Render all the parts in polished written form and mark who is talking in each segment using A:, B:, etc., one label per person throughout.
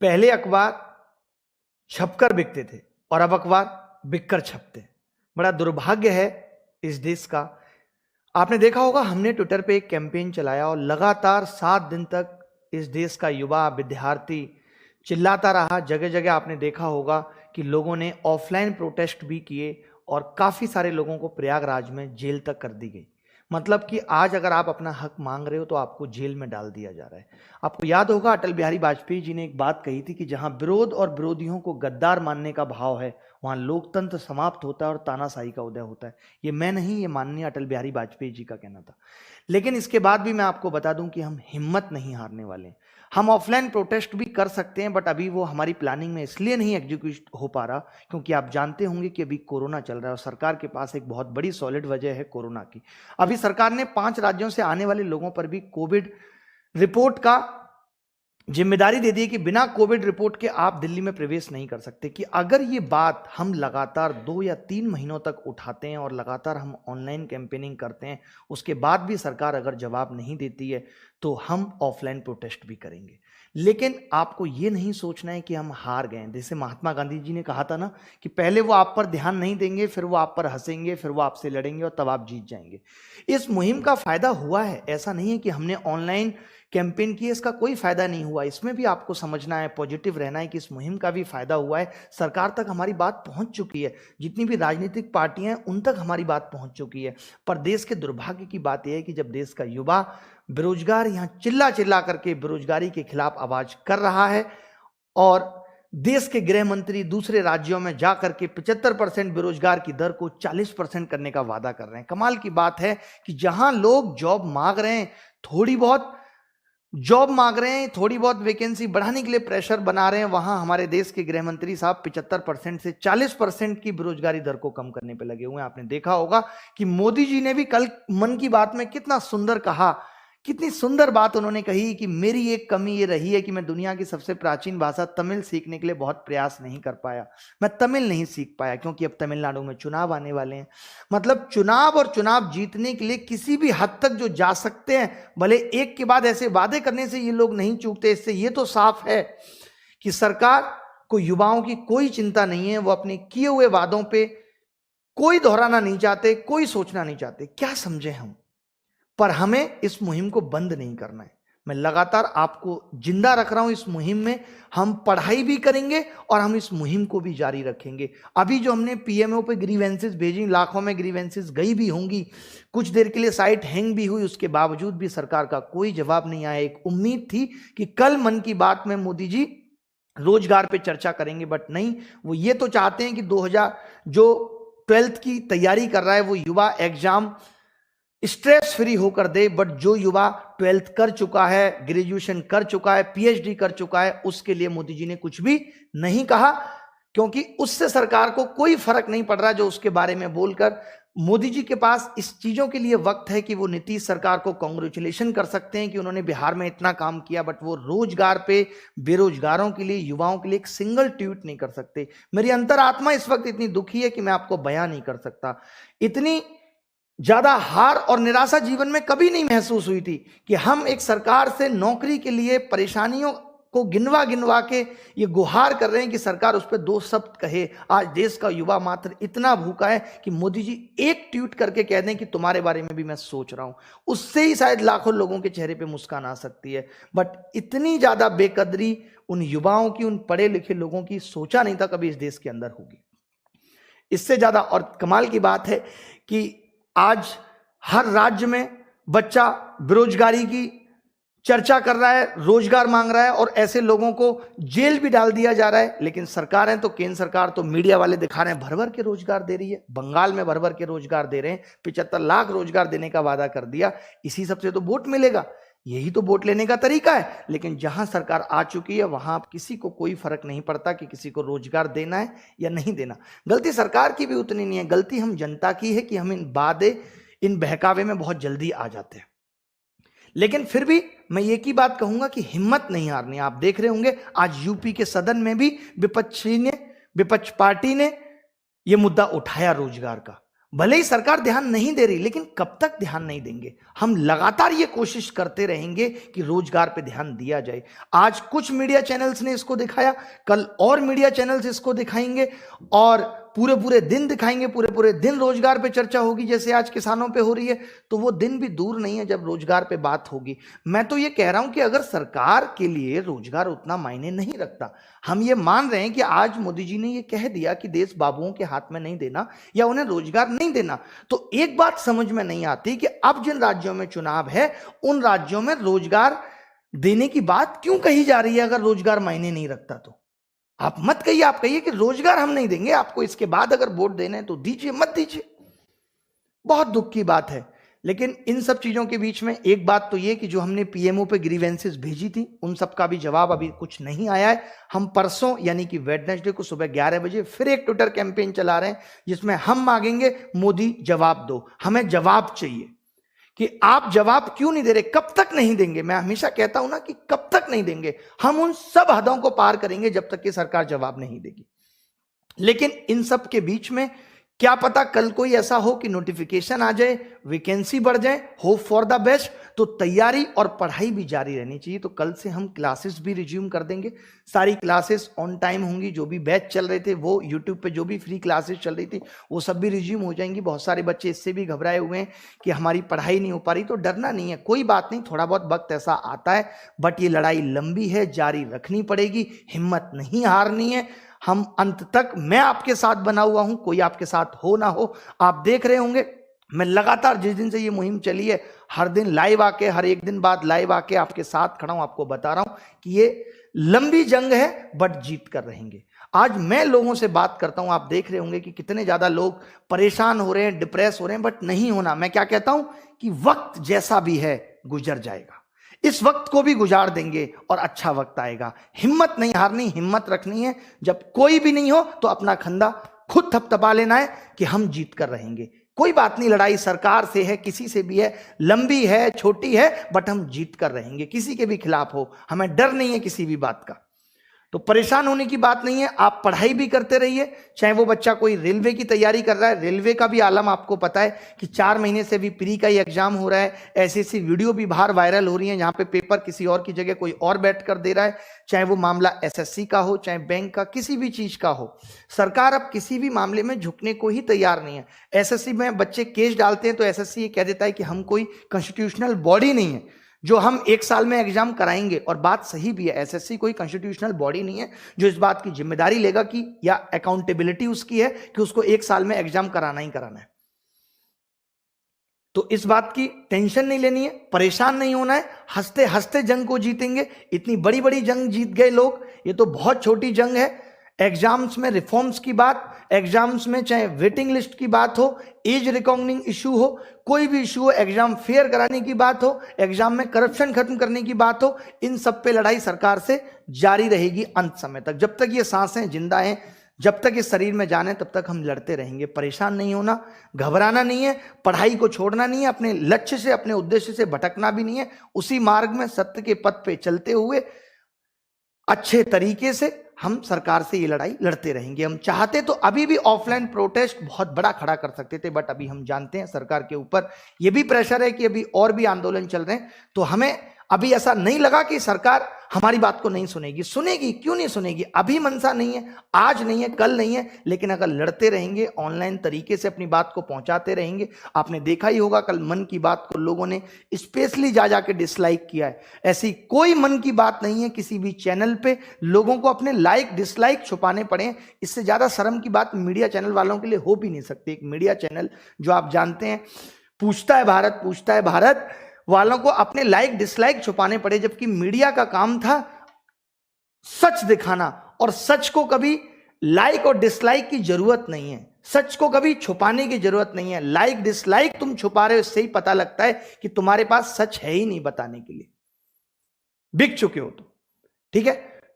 A: पहले अखबार छपकर बिकते थे और अब अखबार बिककर छपते हैं। बड़ा दुर्भाग्य है इस देश का। आपने देखा होगा, हमने ट्विटर पे एक कैंपेन चलाया और लगातार 7 दिन तक इस देश का युवा विद्यार्थी चिल्लाता रहा। जगह जगह आपने देखा होगा कि लोगों ने ऑफलाइन प्रोटेस्ट भी किए और काफी सारे लोगों को प्रयागराज में जेल तक कर दी गई। मतलब कि आज अगर आप अपना हक मांग रहे हो तो आपको जेल में डाल दिया जा रहा है। आपको याद होगा, अटल बिहारी वाजपेयी जी ने एक बात कही थी कि जहां विरोध और विरोधियों को गद्दार मानने का भाव है, वहां लोकतंत्र समाप्त होता है और तानाशाही का उदय होता है। ये मैं नहीं, ये माननीय अटल बिहारी वाजपेयी जी का कहना था। लेकिन इसके बाद भी मैं आपको बता दूं कि हम हिम्मत नहीं हारने वाले हैं। हम ऑफलाइन प्रोटेस्ट भी कर सकते हैं, बट अभी वो हमारी प्लानिंग में इसलिए नहीं एग्जीक्यूट हो पा रहा क्योंकि आप जानते होंगे कि अभी कोरोना चल रहा है और सरकार के पास एक बहुत बड़ी सॉलिड वजह है कोरोना की। अभी सरकार ने 5 राज्यों से आने वाले लोगों पर भी कोविड रिपोर्ट का जिम्मेदारी दे दी कि बिना कोविड रिपोर्ट के आप दिल्ली में प्रवेश नहीं कर सकते। कि अगर ये बात हम लगातार 2 या 3 महीनों तक उठाते हैं और लगातार हम ऑनलाइन कैंपेनिंग करते हैं, उसके बाद भी सरकार अगर जवाब नहीं देती है तो हम ऑफलाइन प्रोटेस्ट भी करेंगे। लेकिन आपको ये नहीं सोचना है कि हम हार गए। जैसे महात्मा गांधी जी ने कहा था ना कि पहले वो आप पर ध्यान नहीं देंगे, फिर वो आप पर हंसेंगे, फिर वो आपसे लड़ेंगे और तब आप जीत जाएंगे। इस मुहिम का फायदा हुआ है, ऐसा नहीं है कि हमने ऑनलाइन कैंपेन किए इसका कोई फायदा नहीं हुआ। इसमें भी आपको समझना है, पॉजिटिव रहना है कि इस मुहिम का भी फायदा हुआ है। सरकार तक हमारी बात पहुंच चुकी है, जितनी भी राजनीतिक पार्टियां हैं उन तक हमारी बात पहुंच चुकी है। पर देश के दुर्भाग्य की बात यह है कि जब देश का युवा बेरोजगार यहां चिल्ला चिल्ला करके बेरोजगारी के खिलाफ आवाज कर रहा है और देश के गृह मंत्री दूसरे राज्यों में जाकर के 75% बेरोजगार की दर को 40% करने का वादा कर रहे हैं। कमाल की बात है कि जहां लोग जॉब मांग रहे हैं, थोड़ी बहुत जॉब मांग रहे हैं, थोड़ी बहुत वैकेंसी बढ़ाने के लिए प्रेशर बना रहे हैं, वहां हमारे देश के गृह मंत्री साहब 75% से 40% की बेरोजगारी दर को कम करने पे लगे हुए हैं। आपने देखा होगा कि मोदी जी ने भी कल मन की बात में कितना सुंदर कहा, कितनी सुंदर बात उन्होंने कही कि मेरी एक कमी ये रही है कि मैं दुनिया की सबसे प्राचीन भाषा तमिल सीखने के लिए बहुत प्रयास नहीं कर पाया। मैं तमिल नहीं सीख पाया क्योंकि अब तमिलनाडु में चुनाव आने वाले हैं। मतलब चुनाव और चुनाव जीतने के लिए किसी भी हद तक जो जा सकते हैं, भले एक के बाद ऐसे वादे करने से ये लोग नहीं चूकते। इससे ये तो साफ है कि सरकार को युवाओं की कोई चिंता नहीं है। वो अपने किए हुए वादों पे कोई दोहराना नहीं चाहते, कोई सोचना नहीं चाहते। क्या समझे हम? पर हमें इस मुहिम को बंद नहीं करना है। मैं लगातार आपको जिंदा रख रहा हूं इस मुहिम में। हम पढ़ाई भी करेंगे और हम इस मुहिम को भी जारी रखेंगे। अभी जो हमने पीएमओ पे ग्रीवेंसेस भेजी, लाखों में ग्रीवेंसेस गई भी होंगी, कुछ देर के लिए साइट हैंग भी हुई, उसके बावजूद भी सरकार का कोई जवाब नहीं आया। एक उम्मीद थी कि कल मन की बात में मोदी जी रोजगार पे चर्चा करेंगे, बट नहीं। वो ये तो चाहते हैं कि 2000 जो 12th की तैयारी कर रहा है वो युवा एग्जाम स्ट्रेस फ्री होकर दे। बट जो युवा 12th कर चुका है, ग्रेजुएशन कर चुका है, पीएचडी कर चुका है, उसके लिए मोदी जी ने कुछ भी नहीं कहा, क्योंकि उससे सरकार को कोई फर्क नहीं पड़ रहा जो उसके बारे में बोलकर। मोदी जी के पास इस चीजों के लिए वक्त है कि वो नीतीश सरकार को कांग्रेचुलेशन कर सकते हैं कि उन्होंने बिहार में इतना काम किया, बट वो रोजगार पे बेरोजगारों के लिए, युवाओं के लिए एक सिंगल ट्वीट नहीं कर सकते। मेरी अंतरात्मा इस वक्त इतनी दुखी है कि मैं आपको बयां नहीं कर सकता। इतनी ज्यादा हार और निराशा जीवन में कभी नहीं महसूस हुई थी कि हम एक सरकार से नौकरी के लिए परेशानियों को गिनवा गिनवा के ये गुहार कर रहे हैं कि सरकार उस पर 2 शब्द कहे। आज देश का युवा मात्र इतना भूखा है कि मोदी जी एक ट्वीट करके कह दें कि तुम्हारे बारे में भी मैं सोच रहा हूं, उससे ही शायद लाखों लोगों के चेहरे पे मुस्कान आ सकती है। बट इतनी ज्यादा बेकदरी उन युवाओं की, उन पढ़े लिखे लोगों की सोचा नहीं था कभी इस देश के अंदर होगी। इससे ज्यादा और कमाल की बात है कि आज हर राज्य में बच्चा बेरोजगारी की चर्चा कर रहा है, रोजगार मांग रहा है और ऐसे लोगों को जेल भी डाल दिया जा रहा है। लेकिन सरकार है तो केंद्र सरकार तो मीडिया वाले दिखा रहे हैं भर भर के रोजगार दे रही है। बंगाल में भर भर के रोजगार दे रहे हैं, 75 लाख रोजगार देने का वादा कर दिया। इसी सबसे तो वोट मिलेगा, यही तो वोट लेने का तरीका है। लेकिन जहां सरकार आ चुकी है वहां अब किसी को कोई फर्क नहीं पड़ता कि किसी को रोजगार देना है या नहीं देना। गलती सरकार की भी उतनी नहीं है, गलती हम जनता की है कि हम इन वादे, इन बहकावे में बहुत जल्दी आ जाते हैं। लेकिन फिर भी मैं एक ही बात कहूंगा कि हिम्मत नहीं हारनी। आप देख रहे होंगे आज यूपी के सदन में भी विपक्ष पार्टी ने यह मुद्दा उठाया रोजगार का। भले ही सरकार ध्यान नहीं दे रही, लेकिन कब तक ध्यान नहीं देंगे? हम लगातार ये कोशिश करते रहेंगे कि रोजगार पे ध्यान दिया जाए। आज कुछ मीडिया चैनल्स ने इसको दिखाया, कल और मीडिया चैनल्स इसको दिखाएंगे और पूरे पूरे दिन दिखाएंगे, पूरे पूरे दिन रोजगार पे चर्चा होगी, जैसे आज किसानों पे हो रही है। तो वो दिन भी दूर नहीं है जब रोजगार पे बात होगी। मैं तो ये कह रहा हूं कि अगर सरकार के लिए रोजगार उतना मायने नहीं रखता, हम ये मान रहे हैं कि आज मोदी जी ने ये कह दिया कि देश बाबुओं के हाथ में नहीं देना या उन्हें रोजगार नहीं देना, तो एक बात समझ में नहीं आती कि अब जिन राज्यों में चुनाव है उन राज्यों में रोजगार देने की बात क्यों कही जा रही है? अगर रोजगार मायने नहीं रखता तो आप मत कहिए, आप कहिए कि रोजगार हम नहीं देंगे आपको, इसके बाद अगर वोट देने हैं तो दीजिए, मत दीजिए। बहुत दुख की बात है। लेकिन इन सब चीजों के बीच में एक बात तो ये कि जो हमने पीएमओ पे ग्रीवेंसेस भेजी थी उन सब का भी जवाब अभी कुछ नहीं आया है। हम परसों यानी कि वेडनेसडे को सुबह 11 बजे फिर एक ट्विटर कैंपेन चला रहे हैं जिसमें हम मांगेंगे मोदी जवाब दो, हमें जवाब चाहिए कि आप जवाब क्यों नहीं दे रहे, कब तक नहीं देंगे। मैं हमेशा कहता हूं ना कि कब तक नहीं देंगे, हम उन सब हदों को पार करेंगे जब तक कि सरकार जवाब नहीं देगी। लेकिन इन सब के बीच में क्या पता कल कोई ऐसा हो कि नोटिफिकेशन आ जाए, वैकेंसी बढ़ जाए, होप फॉर द बेस्ट, तो तैयारी और पढ़ाई भी जारी रहनी चाहिए। तो कल से हम क्लासेस भी रिज्यूम कर देंगे, सारी क्लासेस ऑन टाइम होंगी। जो भी बैच चल रहे थे वो यूट्यूब पे जो भी फ्री क्लासेस चल रही थी वो सब भी रिज्यूम हो जाएंगी। बहुत सारे बच्चे इससे भी घबराए हुए हैं कि हमारी पढ़ाई नहीं हो पा रही, तो डरना नहीं है, कोई बात नहीं, थोड़ा बहुत वक्त ऐसा आता है, बट ये लड़ाई लंबी है, जारी रखनी पड़ेगी, हिम्मत नहीं हारनी है। हम अंत तक, मैं आपके साथ बना हुआ हूं, कोई आपके साथ हो ना हो। आप देख रहे होंगे मैं लगातार जिस दिन से ये मुहिम चली है हर दिन लाइव आके, हर एक दिन बाद लाइव आके आपके साथ खड़ा हूं, आपको बता रहा हूं कि ये लंबी जंग है बट जीत कर रहेंगे। आज मैं लोगों से बात करता हूं, आप देख रहे होंगे कि कितने ज्यादा लोग परेशान हो रहे हैं, डिप्रेस हो रहे हैं, बट नहीं होना। मैं क्या कहता हूं कि वक्त जैसा भी है गुजर जाएगा, इस वक्त को भी गुजार देंगे और अच्छा वक्त आएगा। हिम्मत नहीं हारनी, हिम्मत रखनी है। जब कोई भी नहीं हो तो अपना खंदा खुद थपथपा लेना है कि हम जीत कर रहेंगे। कोई बात नहीं, लड़ाई सरकार से है, किसी से भी है, लंबी है, छोटी है, बट हम जीत कर रहेंगे। किसी के भी खिलाफ हो, हमें डर नहीं है किसी भी बात का। तो परेशान होने की बात नहीं है, आप पढ़ाई भी करते रहिए। चाहे वो बच्चा कोई रेलवे की तैयारी कर रहा है, रेलवे का भी आलम आपको पता है कि 4 महीने से भी प्री का ही एग्जाम हो रहा है। ऐसी ऐसी वीडियो भी बाहर वायरल हो रही है जहां पे पेपर किसी और की जगह कोई और बैठ कर दे रहा है। चाहे वो मामला एसएससी का हो, चाहे बैंक का, किसी भी चीज का हो, सरकार अब किसी भी मामले में झुकने को ही तैयार नहीं है। एसएससी में बच्चे केस डालते हैं तो एसएससी ये कह देता है कि हम कोई कॉन्स्टिट्यूशनल बॉडी नहीं है जो हम 1 साल में एग्जाम कराएंगे। और बात सही भी है, एसएससी कोई कॉन्स्टिट्यूशनल बॉडी नहीं है जो इस बात की जिम्मेदारी लेगा कि, या अकाउंटेबिलिटी उसकी है कि उसको 1 साल में एग्जाम कराना ही कराना है। तो इस बात की टेंशन नहीं लेनी है, परेशान नहीं होना है, हंसते हंसते जंग को जीतेंगे। इतनी बड़ी बड़ी जंग जीत गए लोग, ये तो बहुत छोटी जंग है। एग्जाम्स में रिफॉर्म्स की बात, एग्जाम्स में चाहे वेटिंग लिस्ट की बात हो, एज रिकॉग्निंग इशू हो, कोई भी इशू हो, एग्जाम फेयर कराने की बात हो, एग्जाम में करप्शन खत्म करने की बात हो, इन सब पे लड़ाई सरकार से जारी रहेगी अंत समय तक। जब तक ये सांसें जिंदा हैं, जब तक इस शरीर में जान है, तब तक हम लड़ते रहेंगे। परेशान नहीं होना, घबराना नहीं है, पढ़ाई को छोड़ना नहीं है, अपने लक्ष्य से, अपने उद्देश्य से भटकना भी नहीं है। उसी मार्ग में, सत्य के पथ पे चलते हुए अच्छे तरीके से हम सरकार से ये लड़ाई लड़ते रहेंगे। हम चाहते तो अभी भी ऑफलाइन प्रोटेस्ट बहुत बड़ा खड़ा कर सकते थे, बट अभी हम जानते हैं सरकार के ऊपर ये भी प्रेशर है कि अभी और भी आंदोलन चल रहे हैं। तो हमें अभी ऐसा नहीं लगा कि सरकार हमारी बात को नहीं सुनेगी। सुनेगी, क्यों नहीं सुनेगी? अभी मनसा नहीं है, आज नहीं है, कल नहीं है, लेकिन अगर लड़ते रहेंगे, ऑनलाइन तरीके से अपनी बात को पहुंचाते रहेंगे। आपने देखा ही होगा कल मन की बात को लोगों ने स्पेशली जा जाके डिसलाइक किया है। ऐसी कोई मन की बात नहीं है किसी भी चैनल पे लोगों को अपने लाइक डिसलाइक छुपाने पड़े। इससे ज्यादा शर्म की बात मीडिया चैनल वालों के लिए हो भी नहीं सकती। एक मीडिया चैनल जो आप जानते हैं पूछता है भारत वालों को अपने लाइक डिसलाइक छुपाने पड़े, जबकि मीडिया का काम था सच दिखाना। और सच को कभी लाइक और डिसलाइक की जरूरत नहीं है, सच को कभी छुपाने की जरूरत नहीं है। लाइक डिसलाइक तुम छुपा रहे हो, इससे ही पता लगता है कि तुम्हारे पास सच है ही नहीं बताने के लिए, बिक चुके हो। तो ठीक है,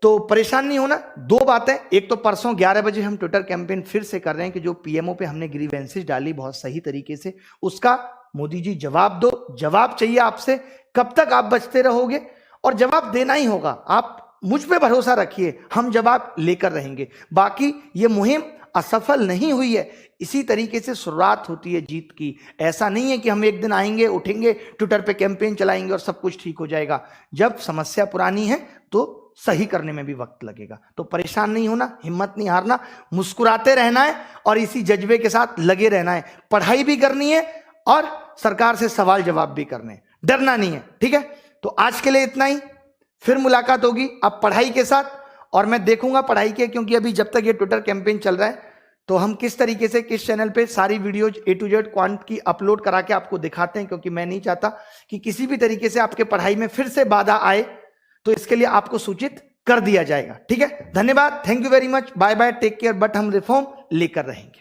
A: तो परेशान नहीं होना। 2 बातें, एक तो परसों 11 बजे हम ट्विटर कैंपेन फिर से कर रहे हैं कि जो पीएमओ पे हमने ग्रीवेंसेस डाली बहुत सही तरीके से, उसका मोदी जी जवाब दो। जवाब चाहिए आपसे। कब तक आप बचते रहोगे? और जवाब देना ही होगा। आप मुझ पे भरोसा रखिए, हम जवाब लेकर रहेंगे। बाकी ये मुहिम असफल नहीं हुई है। इसी तरीके से शुरुआत होती है जीत की। ऐसा नहीं है कि हम एक दिन आएंगे, उठेंगे, ट्विटर पे कैंपेन चलाएंगे और सब कुछ ठीक हो जाएगा। जब समस्या पुरानी है तो सही करने में भी वक्त लगेगा। तो परेशान नहीं होना, हिम्मत नहीं हारना, मुस्कुराते रहना है और इसी जज्बे के साथ लगे रहना है। पढ़ाई भी करनी है और सरकार से सवाल जवाब भी करने हैं, डरना नहीं है। ठीक है, तो आज के लिए इतना ही, फिर मुलाकात होगी अब पढ़ाई के साथ। और मैं देखूंगा पढ़ाई के, क्योंकि अभी जब तक ये ट्विटर कैंपेन चल रहा है तो हम किस तरीके से किस चैनल पे सारी videos A to Z quant की अपलोड करा के आपको दिखाते हैं, क्योंकि मैं नहीं चाहता कि किसी भी तरीके से आपके पढ़ाई में फिर से बाधा आए, तो इसके लिए आपको सूचित कर दिया जाएगा। ठीक है, धन्यवाद, thank you very much, bye bye, take care. But हम रिफॉर्म लेकर रहेंगे।